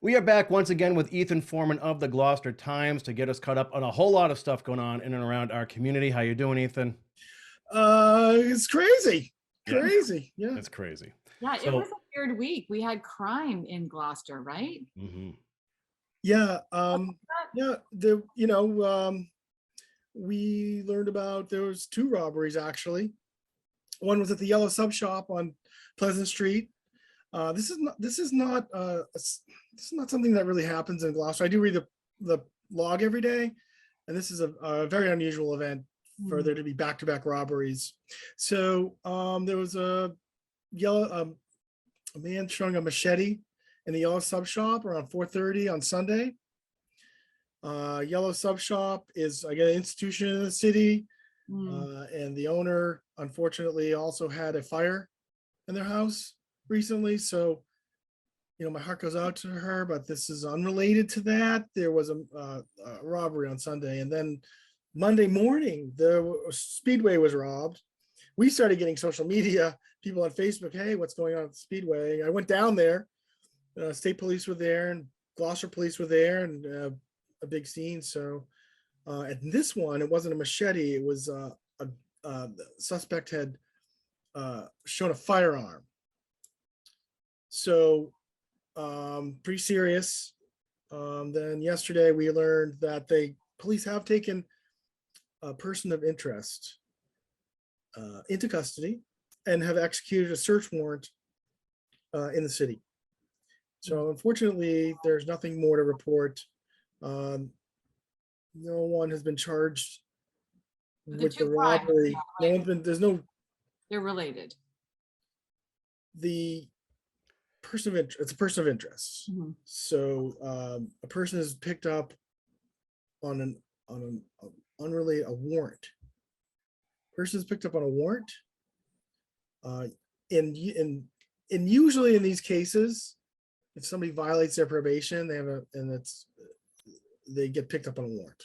We are back once again with Ethan Forman of the Gloucester Times to get us caught up on a whole lot of stuff going on in and around our community. How you doing, Ethan? It's crazy. Yeah, Crazy. Yeah. it's crazy. Yeah, it was So, a weird week. We had crime in Gloucester, right? mhm. Yeah. Yeah. We learned about there was two robberies actually. One was at the Yellow Sub Shop on Pleasant Street. This is not something that really happens in Gloucester. I do read the log every day, and this is a very unusual event for Mhm. there to be back-to-back robberies. So there was yellow a man showing a machete in the Yellow Sub Shop around 4:30 on Sunday. Yellow Sub Shop is, again, an institution in the city, Mm. and the owner unfortunately also had a fire in their house recently. So, my heart goes out to her, but this is unrelated to that. There was a robbery on Sunday, and then Monday morning, the Speedway was robbed. We started getting social media, people on Facebook, hey, what's going on at the Speedway? I went down there. State police were there, and Gloucester police were there, and a big scene. So at this one, it wasn't a machete. It was the suspect had shown a firearm. So pretty serious. Then yesterday we learned that police have taken a person of interest into custody and have executed a search warrant in the city. So unfortunately, there's nothing more to report. No one has been charged But the with the two crimes, robbery. No one's been. There's no they're related. the person of interest. It's a person of interest. Mhm. So a person is picked up on an unrelated a warrant. Person is picked up on a warrant. And usually in these cases, if somebody violates their probation, they get picked up on a warrant.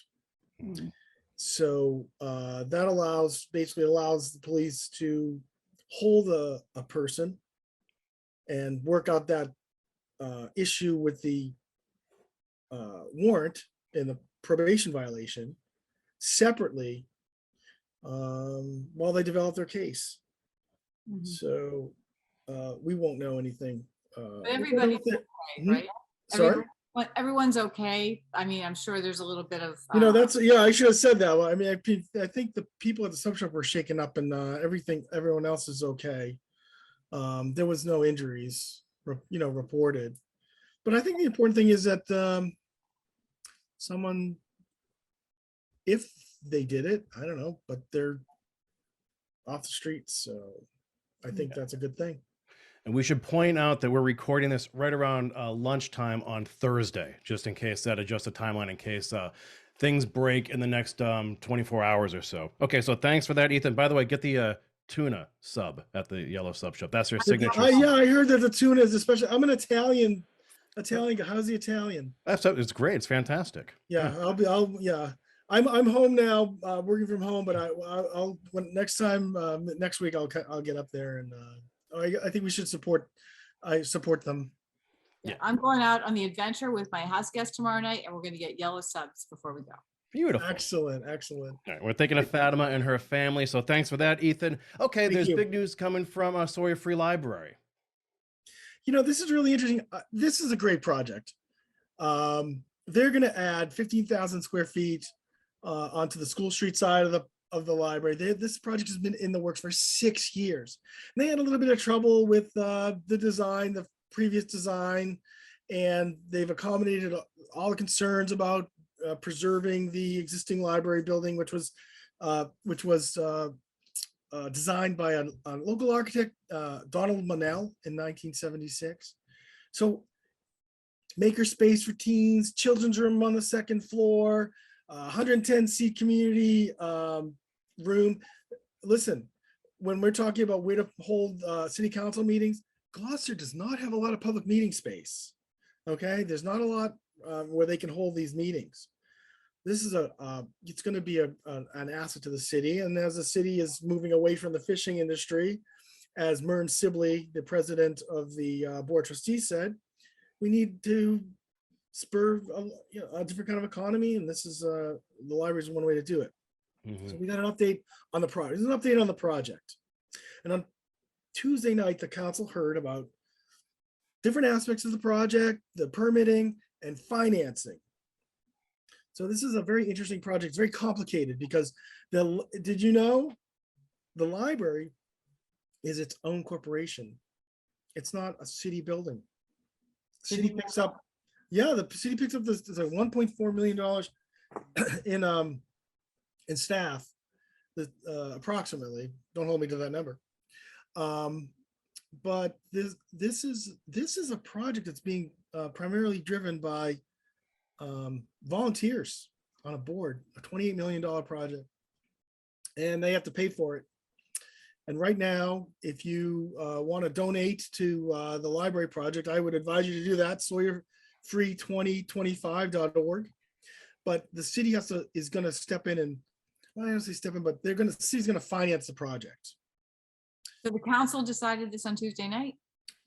Mhm. So that basically allows the police to hold a person and work out that issue with the warrant and the probation violation separately while they develop their case. Mhm. So we won't know anything. But everybody's okay, Mhm. right? Sorry. Everyone's okay. I mean, I'm sure there's a little bit of That's, yeah, I should have said that. Well, I mean, I think the people at the sub shop were shaken up, and everyone else is okay. There was no injuries, reported. But I think the important thing is that someone, if they did it, I don't know, but they're off the streets, so I think that's a good thing. And we should point out that we're recording this right around lunchtime on Thursday, just in case that adjusts the timeline in case things break in the next 24 hours or so. Okay, so thanks for that, Ethan. By the way, get the tuna sub at the Yellow Sub Shop. That's their signature. Yeah, I heard that the tuna is especially. I'm an Italian guy. How's the Italian? It's great. It's fantastic. Yeah, yeah. I'm home now, working from home, but I'll when next time next week I'll get up there, and I think we should I support them. Yeah, I'm going out on the adventure with my house guest tomorrow night, and we're going to get yellow subs before we go. Beautiful. Excellent. All right, we're thinking of Fatima and her family, so thanks for that, Ethan. Okay, there's big news coming from Sawyer Free Library. This is really interesting. This is a great project. They're going to add 15,000 square feet onto the School Street side of the library. This project has been in the works for 6 years. And they had a little bit of trouble with the previous design, and they've accommodated all the concerns about preserving the existing library building, which was designed by a local architect, Donald Monell, in 1976. So maker space for teens, children's room on the second floor, 110 seat community room. Listen, when we're talking about where to hold city council meetings, Gloucester does not have a lot of public meeting space. Okay, there's not a lot where they can hold these meetings. This is it's going to be an asset to the city, and as the city is moving away from the fishing industry, as Mern Sibley, the president of the board of trustees, said, we need to spur a different kind of economy, and this is the library is one way to do it. So we got an update on the project. There's an update on the project, and on Tuesday night, the council heard about different aspects of the project, the permitting and financing. So this is a very interesting project. It's very complicated because did you know the library is its own corporation? It's not a city building. The city picks up, the city picks up this $1.4 million in staff, approximately. Don't hold me to that number. But this is a project that's being primarily driven by volunteers on a board, a $28 million project, and they have to pay for it. And right now, if you want to donate to the library project, I would advise you to do that, SawyerFree2025.org. But the city is going to step in, and well, I don't say step in, but the city's going to finance the project. So the council decided this on Tuesday night?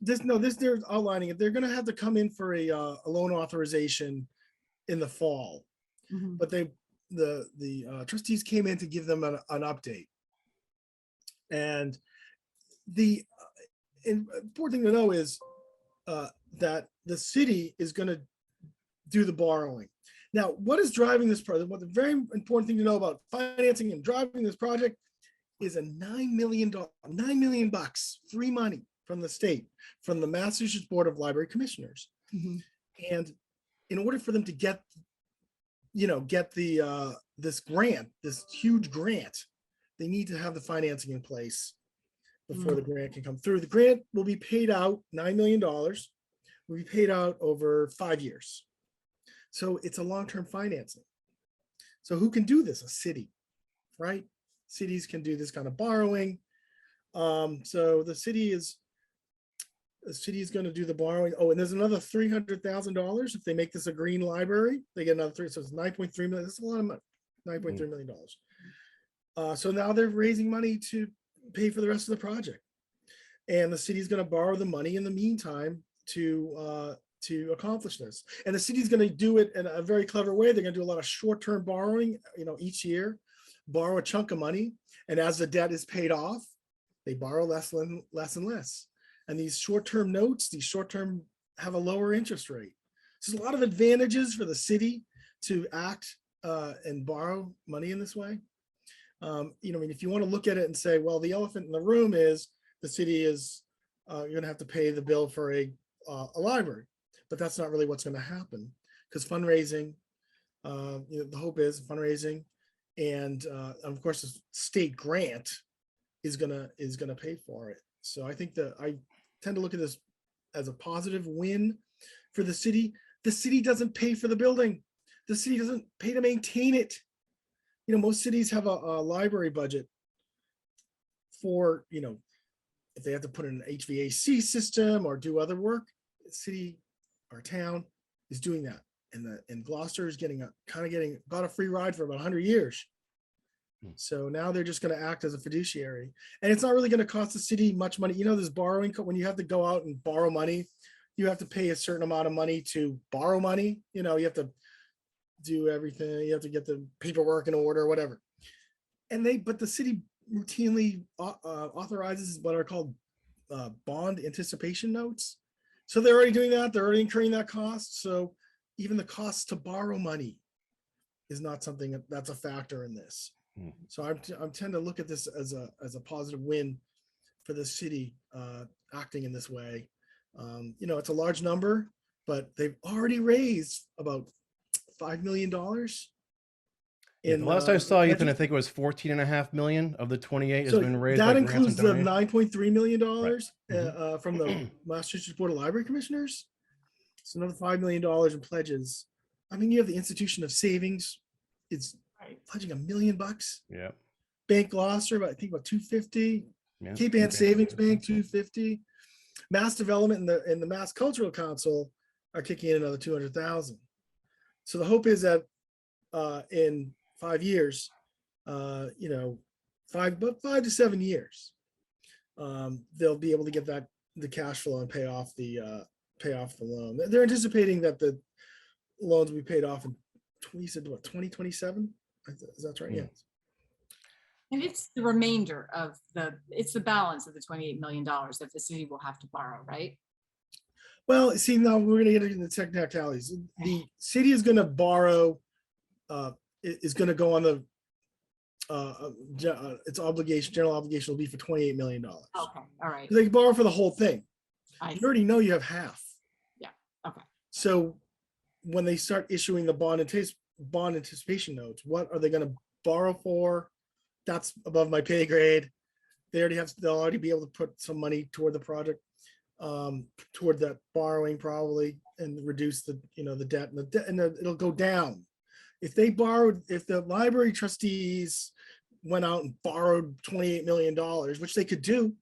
They're outlining it. They're going to have to come in for a loan authorization in the fall. But the trustees came in to give them an update. And the important thing to know is that the city is going to do the borrowing. Now, what is driving this project? What the very important thing to know about financing and driving this project is a $9 million free money from the state, from the Massachusetts Board of Library Commissioners. And in order for them to get this grant, this huge grant, they need to have the financing in place before the grant can come through. The grant will be paid out, $9 million, will be paid out over 5 years. So it's a long-term financing. So who can do this? A city, right? Cities can do this kind of borrowing. So the city is going to do the borrowing. Oh, and there's another $300,000 if they make this a green library. They get another so it's 9.3 million. That's a lot of money. $9.3 million. So now they're raising money to pay for the rest of the project, and the city's going to borrow the money in the meantime to accomplish this. And the city's going to do it in a very clever way. They're going to do a lot of short-term borrowing, each year, borrow a chunk of money, and as the debt is paid off, they borrow less and less. And these short-term notes, have a lower interest rate. So there's a lot of advantages for the city to act and borrow money in this way. If you want to look at it and say, well, the elephant in the room is the city is you're going to have to pay the bill for a library, but that's not really what's going to happen, because fundraising, the hope is fundraising, and of course, the state grant is gonna pay for it. So I think that I tend to look at this as a positive win for the city. The city doesn't pay for the building. The city doesn't pay to maintain it. Most cities have a library budget for, if they have to put in an HVAC system or do other work. The city, our town, is doing that. And Gloucester is getting about a free ride for about 100 years. So now they're just going to act as a fiduciary, and it's not really going to cost the city much money. This borrowing, when you have to go out and borrow money, you have to pay a certain amount of money to borrow money. You have to do everything. You have to get the paperwork in order, whatever. But the city routinely authorizes what are called bond anticipation notes. So they're already doing that. They're already incurring that cost. So even the cost to borrow money is not something that's a factor in this. So I tend to look at this as a positive win for the city acting in this way. It's a large number, but they've already raised about $5 million. The last I saw, Ethan, I think it was 14.5 million of the 28 has been raised. That includes the $9.3 million from the Massachusetts Board of Library Commissioners. It's another $5 million in pledges. You have the Institution of Savings. It's pledging $1 million. Yeah. Bank Gloucester, I think about 250. Yeah. Cape Ann Savings Bank, 250. Mass Development and the Mass Cultural Council are kicking in another 200,000. So the hope is that in 5 years, 5 to 7 years, they'll be able to get the cash flow and pay off the loan. They're anticipating that loans will be paid off in, you said what, 2027? Is that right? Hmm. Yeah. And it's the remainder of it's the balance of the $28 million that the city will have to borrow, right? Well, see, now we're gonna get into the technicalities. The city is gonna borrow, is gonna go on the, its obligation, general obligation will be for $28 million. Okay, all right. They can borrow for the whole thing. I You see. already know you have half. Yeah, okay. So when they start issuing the bond anticipation notes, what are they gonna borrow for? That's above my pay grade. They'll already be able to put some money toward the project, toward that borrowing probably, and reduce the, the debt, and it'll go down. If the library trustees went out and borrowed $28 million, which they could do,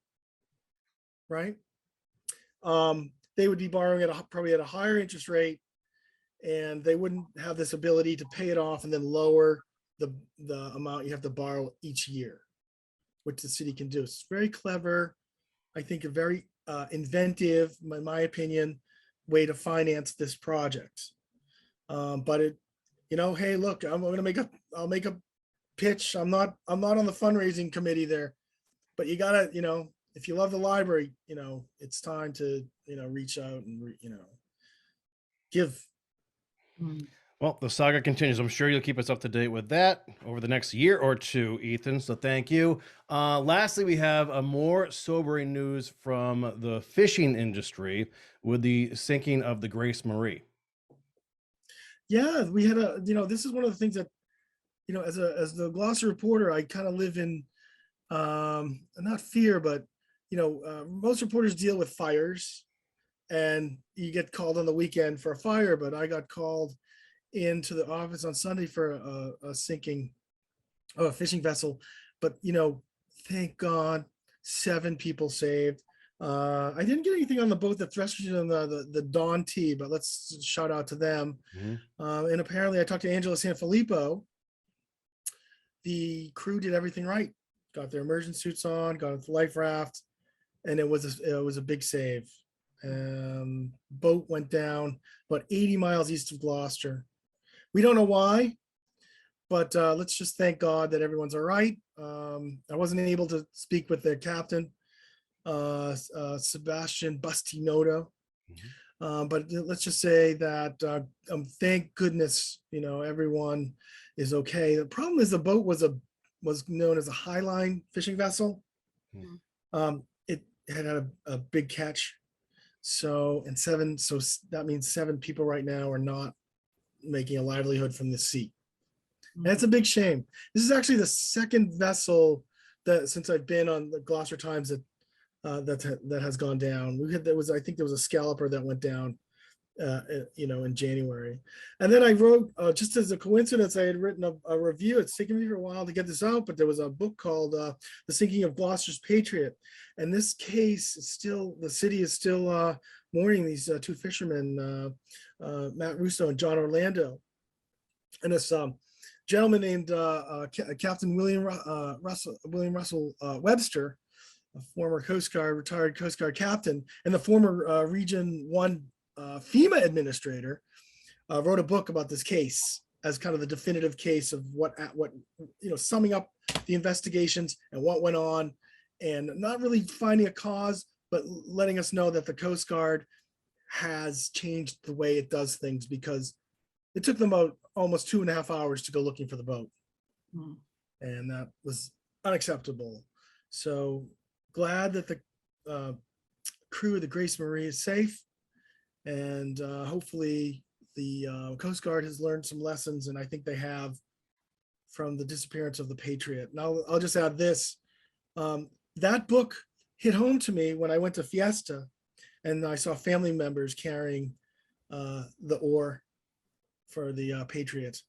right? They would be borrowing probably at a higher interest rate, and they wouldn't have this ability to pay it off and then lower the amount you have to borrow each year, which the city can do. It's very clever. I think a very inventive, in my opinion, way to finance this project. But it, hey, look, I'll make a pitch. I'm not on the fundraising committee there, but you gotta, if you love the library, it's time to, reach out and, give. Mm. Well, the saga continues. I'm sure you'll keep us up to date with that over the next year or two, Ethan. So thank you. Lastly, we have a more sobering news from the fishing industry with the sinking of the Grace Marie. Yeah, we had this is one of the things that, as the Gloucester reporter, I kind of live in, not fear, but, most reporters deal with fires, and you get called on the weekend for a fire, but I got called into the office on Sunday for a sinking of a fishing vessel. But, thank God, 7 people saved. I didn't get anything on the boat that rescued on the Dawn T, but let's shout out to them. Mm-hmm. And apparently I talked to Angela Sanfilippo. The crew did everything right. Got their immersion suits on, got the life raft, and it was a big save. Boat went down about 80 miles east of Gloucester. We don't know why, but let's just thank God that everyone's all right. I wasn't able to speak with their captain, Sebastian Bastinoto, but let's just say that thank goodness, everyone is okay. The problem is the boat was known as a highline fishing vessel. It had a big catch. So that means 7 people right now are not making a livelihood from the sea. And it's a big shame. This is actually the second vessel that, since I've been on the Gloucester Times, that has gone down. I think there was a scalloper that went down, in January. And then I wrote, just as a coincidence, I had written a review. It's taken me for a while to get this out, but there was a book called The Sinking of Gloucester's Patriot. And this case is the city is still mourning these 2 fishermen, Matt Russo and John Orlando. And this gentleman named Captain William Russell Webster, a former retired Coast Guard captain, and the former Region 1 FEMA administrator, wrote a book about this case as kind of the definitive case of what summing up the investigations and what went on, and not really finding a cause, but letting us know that the Coast Guard has changed the way it does things, because it took them about almost 2.5 hours to go looking for the boat. And that was unacceptable. So glad that the crew of the Grace Marie is safe. And hopefully the Coast Guard has learned some lessons, and I think they have, from the disappearance of the Patriot. Now, I'll just add this. That book hit home to me when I went to Fiesta, and I saw family members carrying the oar for the Patriot.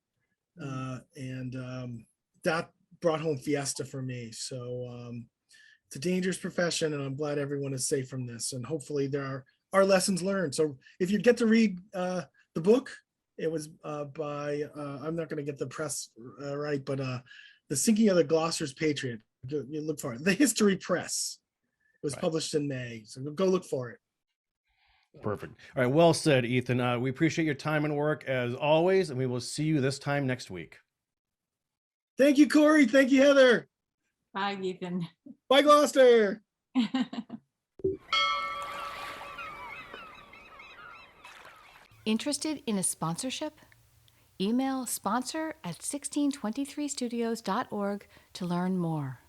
And that brought home Fiesta for me. So it's a dangerous profession, and I'm glad everyone is safe from this. And hopefully there are lessons learned. So if you get to read the book, it was by, I'm not going to get the press right, but The Sinking of the Gloucester's Patriot. You look for it. The History Press. It was published in May. So go look for it. Perfect. All right. Well said, Ethan. We appreciate your time and work as always, and we will see you this time next week. Thank you, Kory. Thank you, Heather. Bye, Ethan. Bye, Gloucester. Interested in a sponsorship? Email sponsor@1623studios.org to learn more.